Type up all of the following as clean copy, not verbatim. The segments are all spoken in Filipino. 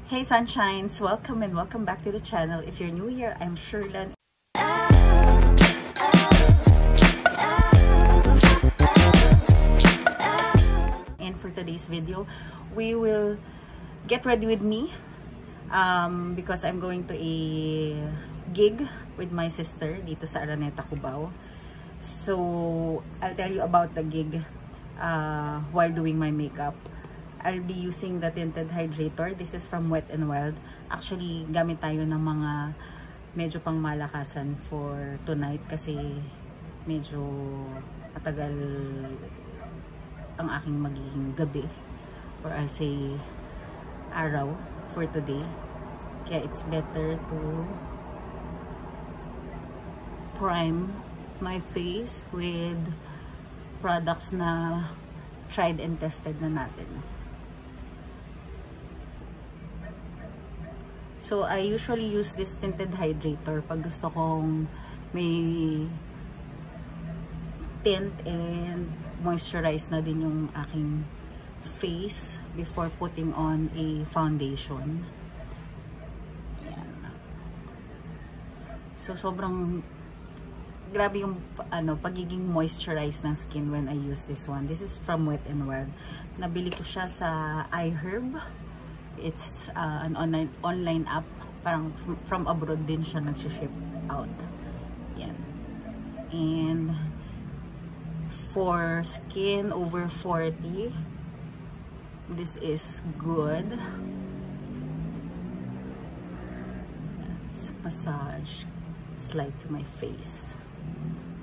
Hey Sunshines, welcome and welcome back to the channel. If you're new here, I'm Sherlan. And for today's video, we will get ready with me because I'm going to a gig with my sister dito sa Araneta, Cubao. So, I'll tell you about the gig while doing my makeup. I'll be using the tinted hydrator. This is from Wet n Wild. Actually, gamit tayo ng mga medyo pang malakasan for tonight kasi medyo matagal ang aking magiging gabi, or I'll say araw for today. Kaya it's better to prime my face with products na tried and tested na natin. So, I usually use this tinted hydrator pag gusto kong may tint and moisturize na din yung aking face before putting on a foundation. Ayan. So, sobrang grabe yung pagiging moisturized ng skin when I use this one. This is from Wet n Wild. Nabili ko siya sa iHerb. It's an online app. Parang from abroad din siya nag-ship out. Yan. And for skin over 40, this is good. Let's massage. Slide to my face.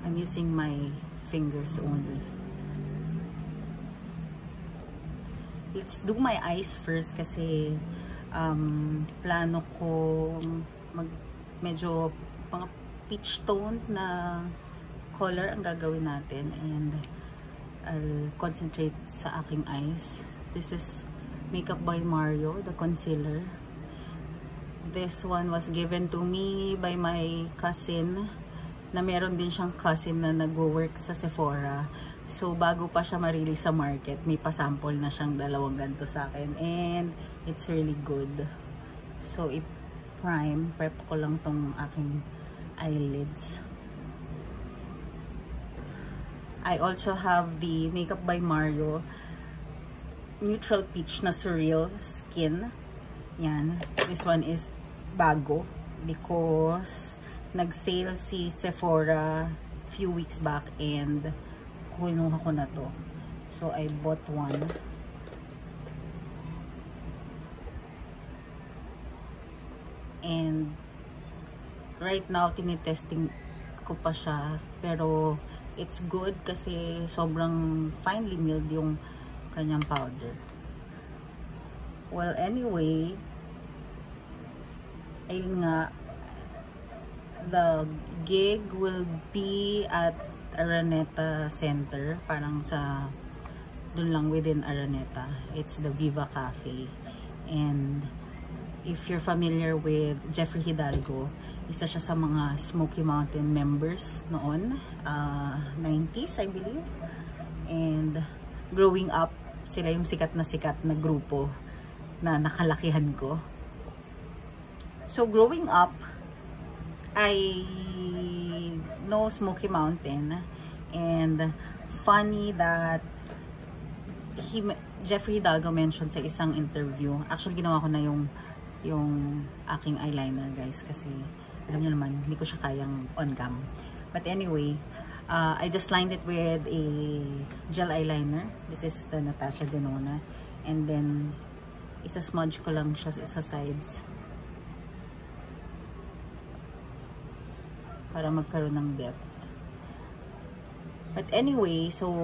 I'm using my fingers only. Let's do my eyes first kasi plano ko medyo mga peach tone na color ang gagawin natin, and I'll concentrate sa aking eyes. This is Makeup by Mario, the concealer. This one was given to me by my cousin na meron din siyang cousin na nag-work sa Sephora. So, bago pa siya ma-release sa market, may pasample na siyang dalawang ganito sa akin. And, it's really good. So, prep ko lang tong aking eyelids. I also have the Makeup by Mario Neutral Peach na Surreal Skin. Yan. This one is bago because nag-sale si Sephora few weeks back and kinuha ko na to. So, I bought one. And right now, tinitesting ko pa siya. Pero, it's good kasi sobrang finely milled yung kanyang powder. Well, anyway, ayun nga, the gig will be at Araneta Center, parang sa dun lang within Araneta. It's the Viva Cafe. And if you're familiar with Jeffrey Hidalgo, isa siya sa mga Smoky Mountain members noon, 90s I believe. And growing up, sila yung sikat na grupo na nakalakihan ko. So growing up, I know Smoky Mountain, and funny that Jeffrey Hidalgo mentioned sa isang interview. Actually, ginawa ko na yung aking eyeliner, guys, kasi alam niyo naman, hindi ko siya kayang on cam. But anyway, I just lined it with a gel eyeliner. This is the Natasha Denona, and then isa-smudge ko lang siya sa sides para magkaroon ng depth. But anyway, so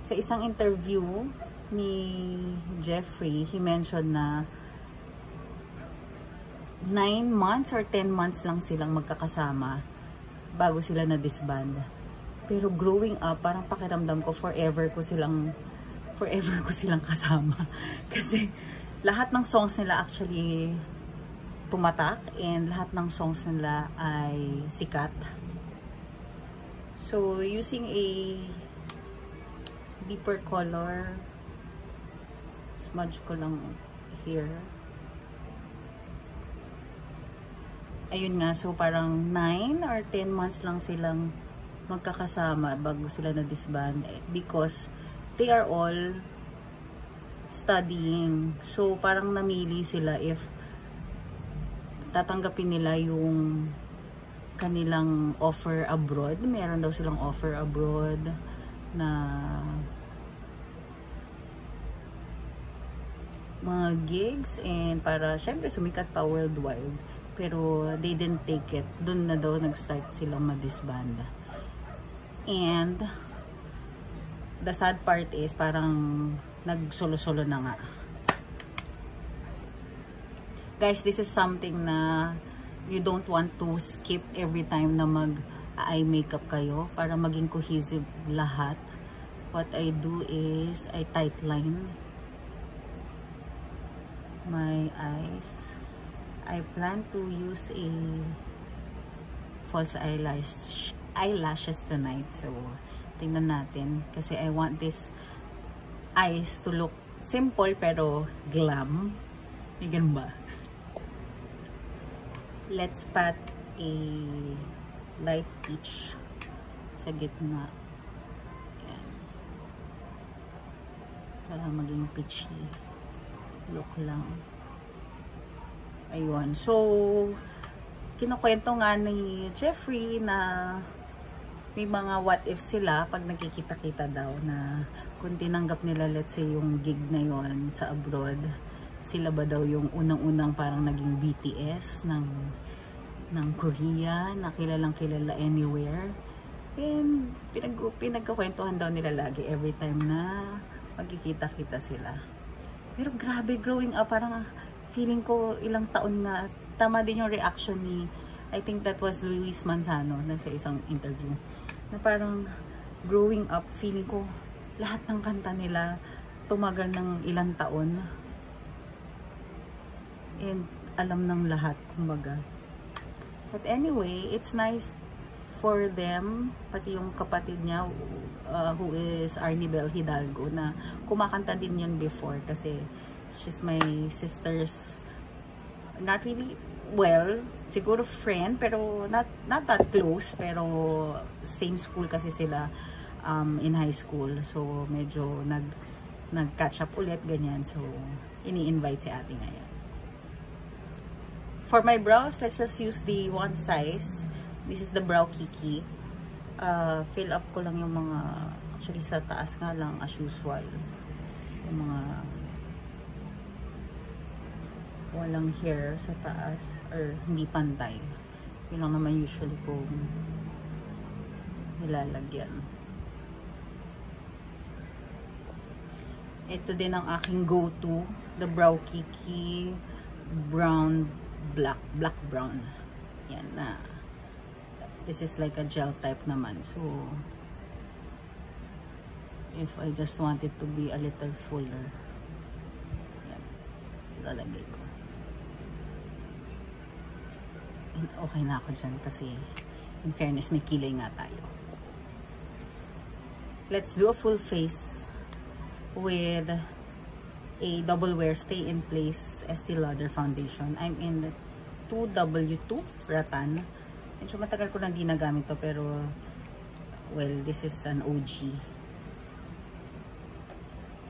sa isang interview ni Jeffrey, he mentioned na 9 months or 10 months lang silang magkakasama bago sila na-disband. Pero growing up, parang pakiramdam ko forever ko silang kasama. Kasi lahat ng songs nila actually tumatak, and lahat ng songs nila ay sikat. So, using a deeper color, smudge ko lang here. Ayun nga, so parang 9 or 10 months lang silang magkakasama bago sila na-disband because they are all studying. So parang namili sila if tatanggapin nila yung kanilang offer abroad. Meron daw silang offer abroad na mga gigs and para syempre sumikat pa worldwide. Pero they didn't take it. Doon na daw nag-start silang ma-disband. And the sad part is parang nag-solo-solo na nga. Guys, this is something na you don't want to skip every time na mag-eye makeup kayo para maging cohesive lahat. What I do is I tightline my eyes. I plan to use a false eyelashes tonight. So, tingnan natin. Kasi I want this eyes to look simple pero glam. Ganun ba? Let's pat a light peach sa gitna. Ayan. Para maging peachy look lang. Ayun. So, kinukwento nga ni Jeffrey na may mga what if sila pag nagkikita-kita daw na kung tinanggap nila, let's say, yung gig na yon sa abroad, sila ba daw yung unang-unang parang naging BTS ng Korea, na kilalang kilala anywhere. And pinagkakwentuhan daw nila lagi every time na magkikita-kita sila. Pero grabe, growing up, parang feeling ko ilang taon na, tama din yung reaction ni, I think that was Luis Manzano na sa isang interview, na parang growing up, feeling ko lahat ng kanta nila tumagal ng ilang taon and alam ng lahat, kumbaga. But anyway, it's nice for them, pati yung kapatid niya who is Arnibel Hidalgo, na kumakanta din yan before kasi she's my sister's, not really, well, siguro friend, pero not that close, pero same school kasi sila in high school. So, medyo nag-catch up ulit, ganyan. So, ini-invite si ate ngayon. For my brows, let's just use the one size. This is the Brow Kiki. Fill up ko lang yung mga, actually sa taas nga lang as usual. Yung mga walang hair sa taas or hindi pantay. Yun lang naman usually kong nilalagyan. Ito din ang aking go-to, the Brow Kiki brown black brown. Yan na. This is like a gel type naman. So if I just want it to be a little fuller, yan, lalagay ko. And okay na ako dyan kasi in fairness may kilay nga tayo. Let's do a full face with a double wear stay in place Estee Lauder foundation. I'm in the 2W2 Rattan. Medyo matagal ko na hindi nagamit to, pero well, this is an OG.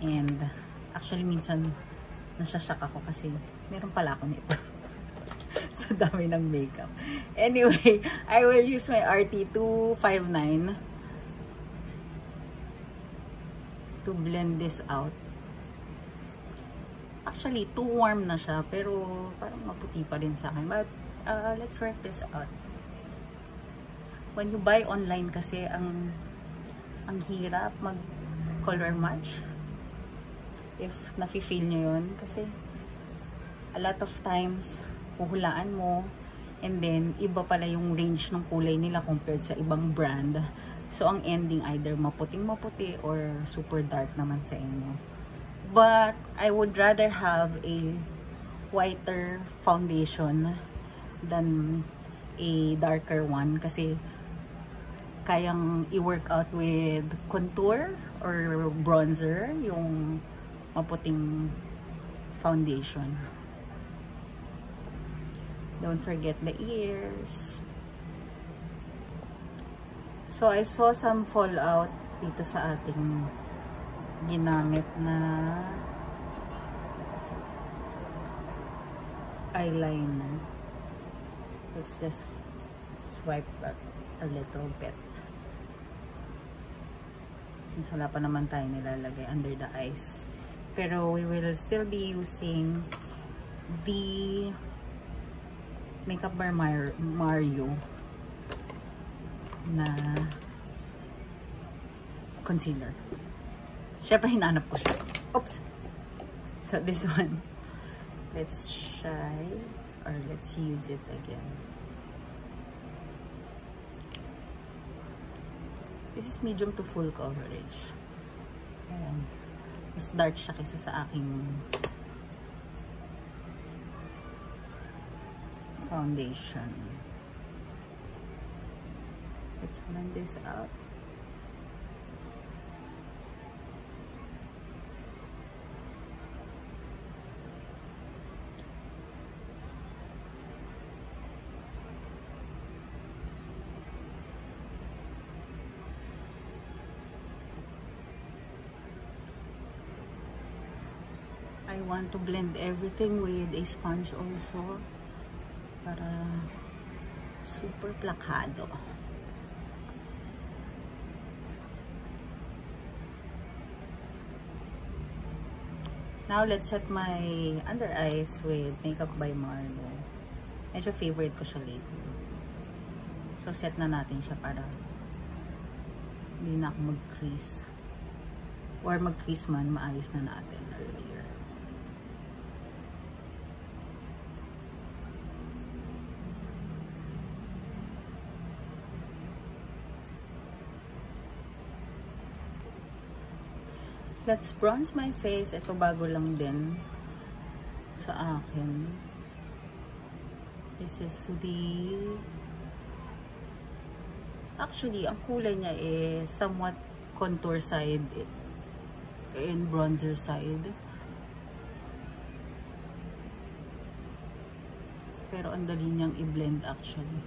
And actually minsan nasashock ako kasi meron pala ako nito. So dami ng makeup. Anyway, I will use my RT259 to blend this out. Actually, too warm na siya, pero parang maputi pa rin sa akin. But let's work this out. When you buy online kasi, ang hirap mag-color match. If nafe-feel nyo yun. Kasi, a lot of times, huhulaan mo, and then, iba pala yung range ng kulay nila compared sa ibang brand. So, ang ending either maputing-maputi or super dark naman sa inyo. But, I would rather have a whiter foundation than a darker one kasi kayang i-work out with contour or bronzer yung maputing foundation. Don't forget the ears. So, I saw some fallout dito sa ating ginamit na eyeliner. Let's just swipe that a little bit. Since wala pa naman tayo nilalagay under the eyes. Pero we will still be using the Makeup by Mario na concealer. Syempre, hinanap ko siya. Oops! So, this one. Let's try or let's use it again. This is medium to full coverage. Ayan. Mas dark siya kaysa sa aking foundation. Let's blend this out. I want to blend everything with a sponge also para super plakado. Now, let's set my under eyes with Makeup by Marlo. Medyo favorite ko siya lately. So, set na natin siya para hindi na ako mag-crease. Or mag-crease man, maayos na natin earlier. Let's bronze my face. Ito bago lang din sa akin. This is the... Actually, ang kulay niya is somewhat contour side and bronzer side. Pero ang dali niyang i-blend actually.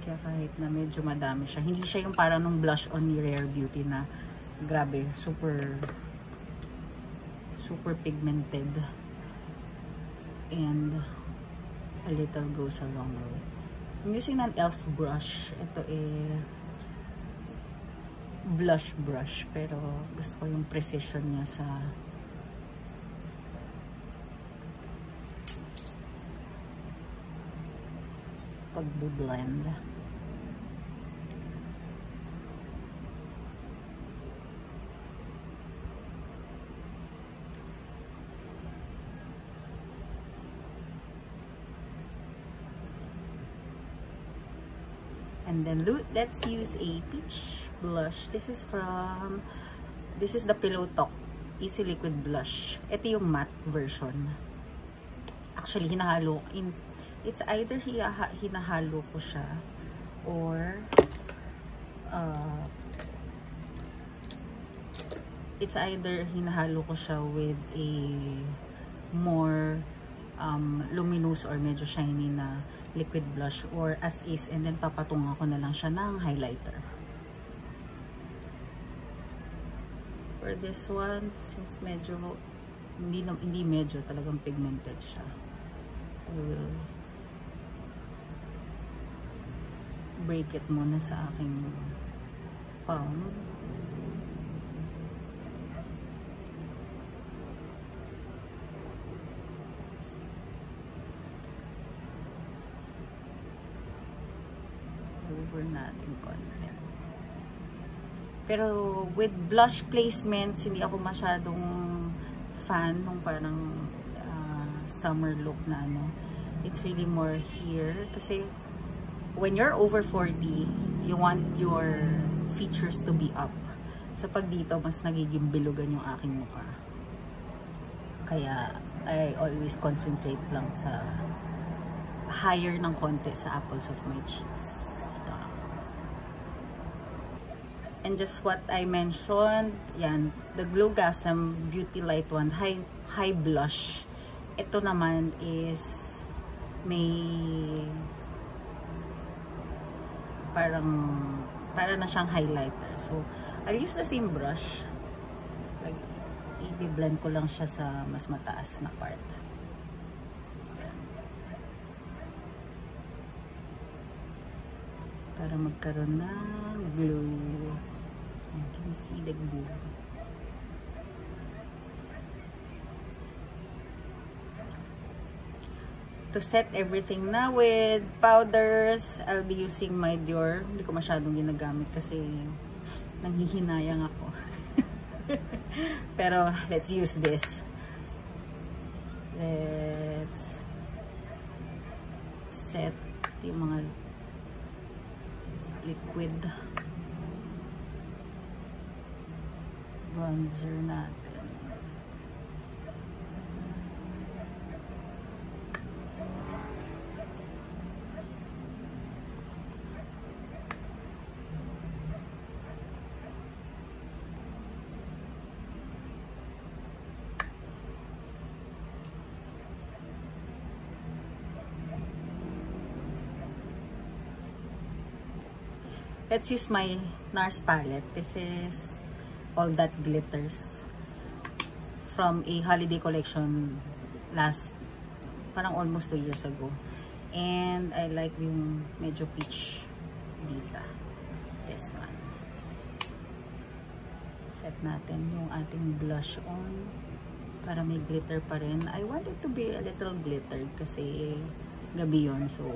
Kaya kahit na medyo madami siya. Hindi siya yung parang nung blush on ni Rare Beauty na grabe, super pigmented and a little goes a long way. I'm using an e.l.f. brush. Ito blush brush, pero gusto ko yung precision niya sa pag-blend. And then let's use a peach blush. This is the Pillow Talk Easy Liquid Blush. Ito yung matte version. Actually, hinahalo. It's either hinahalo ko siya or it's either hinahalo ko siya with a more luminous or medyo shiny na liquid blush or as is, and then papatungan ko na lang siya ng highlighter. For this one, since medyo hindi medyo talagang pigmented siya, I will break it muna sa aking palm. Over natin konti. Pero with blush placements, hindi ako masyadong fan nung parang summer look na ano. It's really more here kasi when you're over 40, you want your features to be up. So pag dito, mas nagiging bilugan yung aking mukha. Kaya I always concentrate lang sa higher ng konti sa apples of my cheeks. And just what I mentioned, yan, the Glowgasm Beauty Light one, high blush. Ito naman is may para na siyang highlighter. So, I'll use the same brush. Like, i-blend ko lang siya sa mas mataas na part. Para magkaroon ng glow. You can see the glow. To set everything na with powders, I'll be using my Dior. Hindi ko masyadong ginagamit kasi nanghihinayang ako. Pero let's use this. Let's set yung mga liquid bronzer natin. Let's use my NARS palette. This is All That Glitters from a holiday collection parang almost 2 years ago. And I like yung medyo peach dita. This one. Set natin yung ating blush on para may glitter pa rin. I want it to be a little glittered kasi gabi yun. So,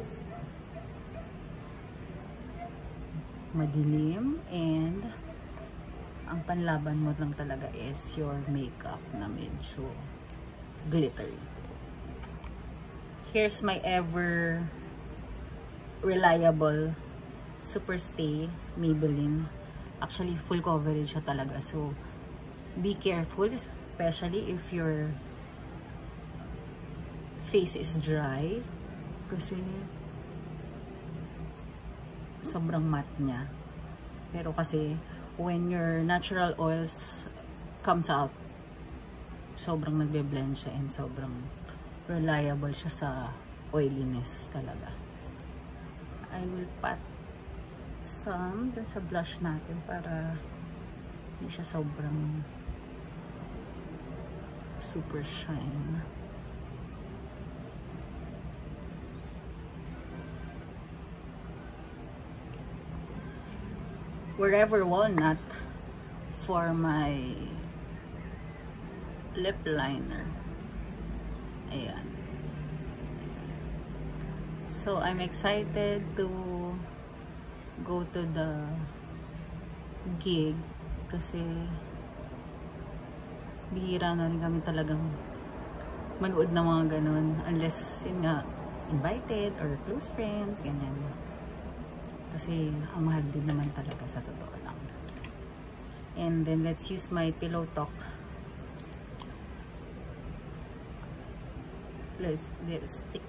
madilim, and ang panlaban mo lang talaga is your makeup na medyo glittery. Here's my ever reliable Superstay Maybelline. Actually, full coverage siya talaga. So, be careful, especially if your face is dry. Kasi sobrang matte niya. Pero kasi when your natural oils comes out, sobrang nagbe-blend siya and sobrang reliable siya sa oiliness talaga. I will pat some dun sa blush natin para hindi siya sobrang super shine. Wherever Walnut for my lip liner. Ayan. So, I'm excited to go to the gig kasi bihira na rin kami talagang manood ng mga ganun unless yun nga invited or close friends, ganyan. Kasi ang mahal din naman talaga sa totoo lang. And then let's use my Pillow Talk lipstick.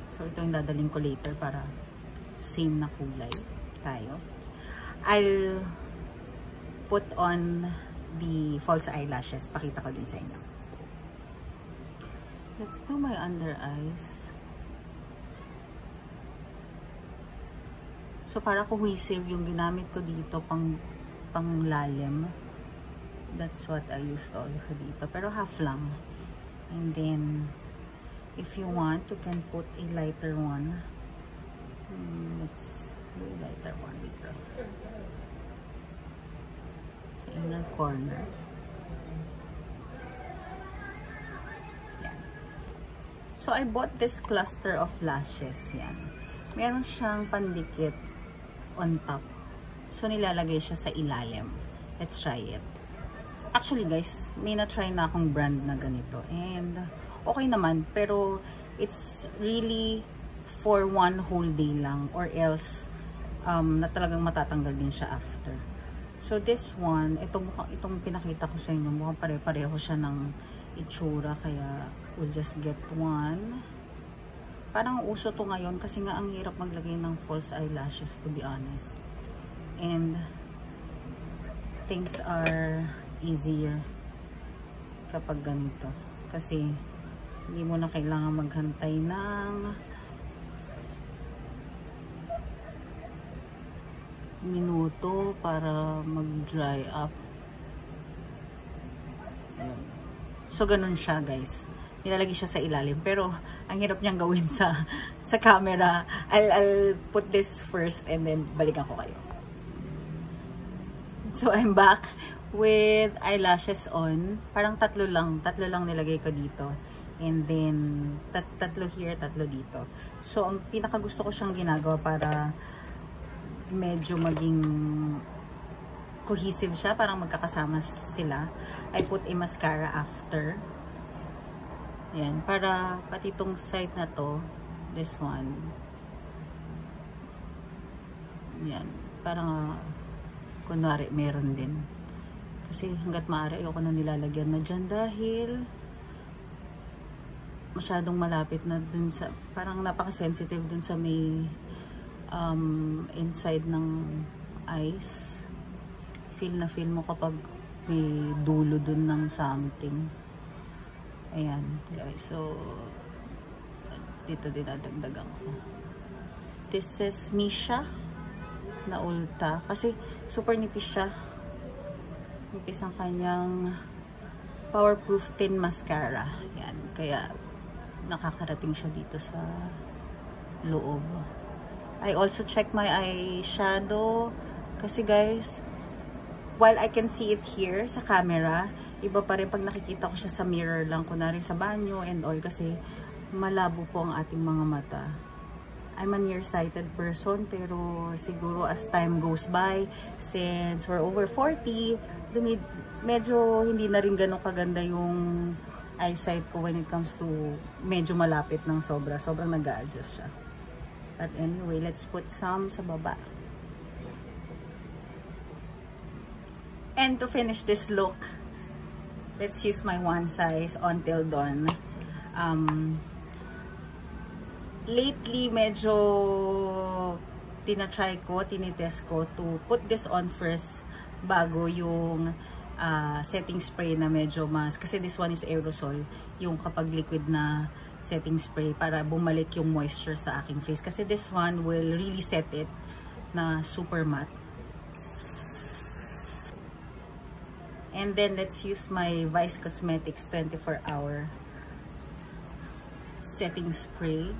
So ito yung dadaling ko later para same na kulay tayo. I'll put on the false eyelashes. Pakita ko din sa inyo. Let's do my under eyes. So, para cohesive yung ginamit ko dito pang lalim. That's what I used also dito. Pero half lang. And then, if you want, you can put a lighter one. Let's do a lighter one dito. Sa inner corner. So, I bought this cluster of lashes. Yan. Meron siyang pandikit on top. So, nilalagay siya sa ilalim. Let's try it. Actually, guys, may na-try na akong brand na ganito. And, okay naman. Pero, it's really for one whole day lang. Or else, na talagang matatanggal din siya after. So, this one, itong pinakita ko sa inyo, mukhang pare-pareho siya ng itsura. Kaya, we'll just get one. Parang uso to ngayon kasi nga ang hirap maglagay ng false eyelashes, to be honest. And things are easier kapag ganito. Kasi hindi mo na kailangan maghantay ng minuto para mag-dry up. Ayan. So, ganun siya, guys. Nilalagay siya sa ilalim. Pero, ang hirap niyang gawin sa camera. I'll put this first and then balikan ko kayo. So, I'm back with eyelashes on. Parang tatlo lang nilagay ko dito. And then, tatlo here, tatlo dito. So, ang pinaka gusto ko siyang ginagawa para medyo maging cohesive siya, parang magkakasama sila. I put a mascara after. Yan, para pati itong side na to, this one. Yan, parang kunwari meron din. Kasi hanggat maaari ayoko na nilalagyan na dyan dahil masyadong malapit na dun sa, parang napaka-sensitive dun sa may inside ng eyes. Feel mo kapag may dulo dun ng something. Ayan, guys. So, dito dinadagdagan ko. This is Misha na Ulta. Kasi, super nipis siya. Nipis ang kanyang Powerproof Thin Mascara. Yan. Kaya, nakakarating siya dito sa loob. I also check my eyeshadow. Kasi, guys, while I can see it here sa camera, iba pa rin pag nakikita ko siya sa mirror lang, kunwari sa banyo and all, kasi malabo po ang ating mga mata. I'm a nearsighted person, pero siguro as time goes by, since we're over 40, medyo hindi na rin ganun kaganda yung eyesight ko when it comes to medyo malapit ng sobra. Sobrang nag-a-adjust siya. But anyway, let's put some sa baba. And to finish this look, let's use my one size Until Dawn. Lately, medyo tinitest ko to put this on first bago yung setting spray na medyo mas, kasi this one is aerosol, yung kapag liquid na setting spray para bumalik yung moisture sa aking face. Kasi this one will really set it na super matte. And then, let's use my Vice Cosmetics 24-hour setting spray.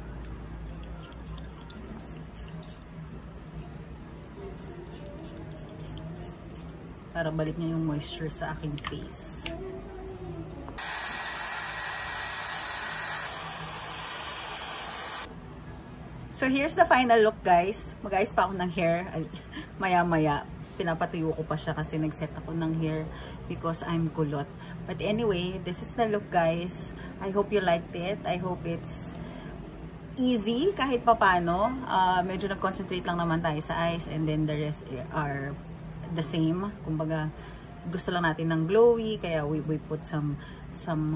Para balik niya yung moisture sa aking face. So, here's the final look, guys. Mag-ayos pa ako ng hair. Maya-maya. Pinapatuyo ko pa siya kasi nag-set ako ng hair because I'm kulot. But anyway, this is the look, guys. I hope you liked it. I hope it's easy kahit papano. Medyo nag-concentrate lang naman tayo sa eyes and then the rest are the same. Kumbaga, gusto lang natin ng glowy kaya we put some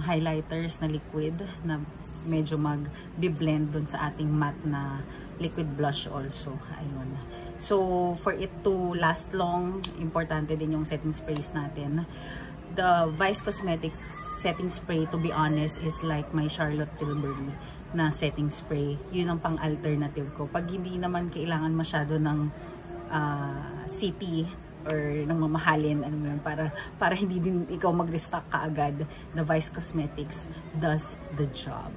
highlighters na liquid na medyo mag-blend dun sa ating matte na liquid blush also. Ayun. So, for it to last long, importante din yung setting sprays natin. The Vice Cosmetics setting spray, to be honest, is like my Charlotte Tilbury na setting spray. Yun ang pang-alternative ko. Pag hindi naman kailangan masyado ng city or ng mamahalin, ano yun, para hindi din ikaw mag-restock kaagad, the Vice Cosmetics does the job.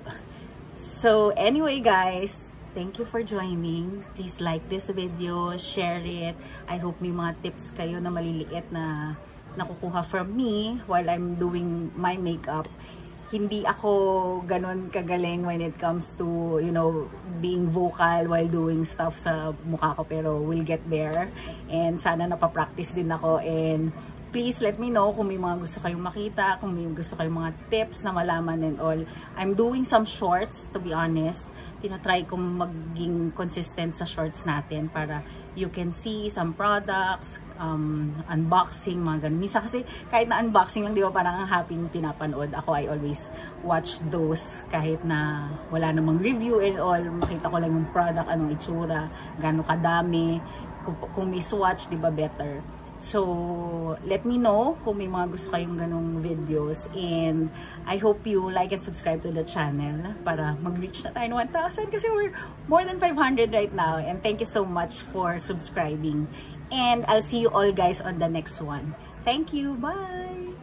So, anyway, guys, thank you for joining. Please like this video, share it. I hope may mga tips kayo na maliliit na nakukuha from me while I'm doing my makeup. Hindi ako ganon kagaling when it comes to, you know, being vocal while doing stuff sa mukha ko, pero we'll get there. And sana napapractice din ako and please let me know kung may mga gusto kayong makita, kung may gusto kayong mga tips na malaman and all. I'm doing some shorts, to be honest. Tinatry kong maging consistent sa shorts natin para you can see some products, unboxing, mga ganun. Minsan kasi kahit na unboxing lang, di ba, parang ang happy pinapanood. Ako, I always watch those kahit na wala namang review and all. Makita ko lang yung product, anong itsura, gano'ng kadami. Kung may swatch, di ba, better. So, let me know kung may mga gusto kayong ganong videos, and I hope you like and subscribe to the channel para mag-reach na tayo ng 1,000 kasi we're more than 500 right now, and thank you so much for subscribing, and I'll see you all guys on the next one. Thank you, bye!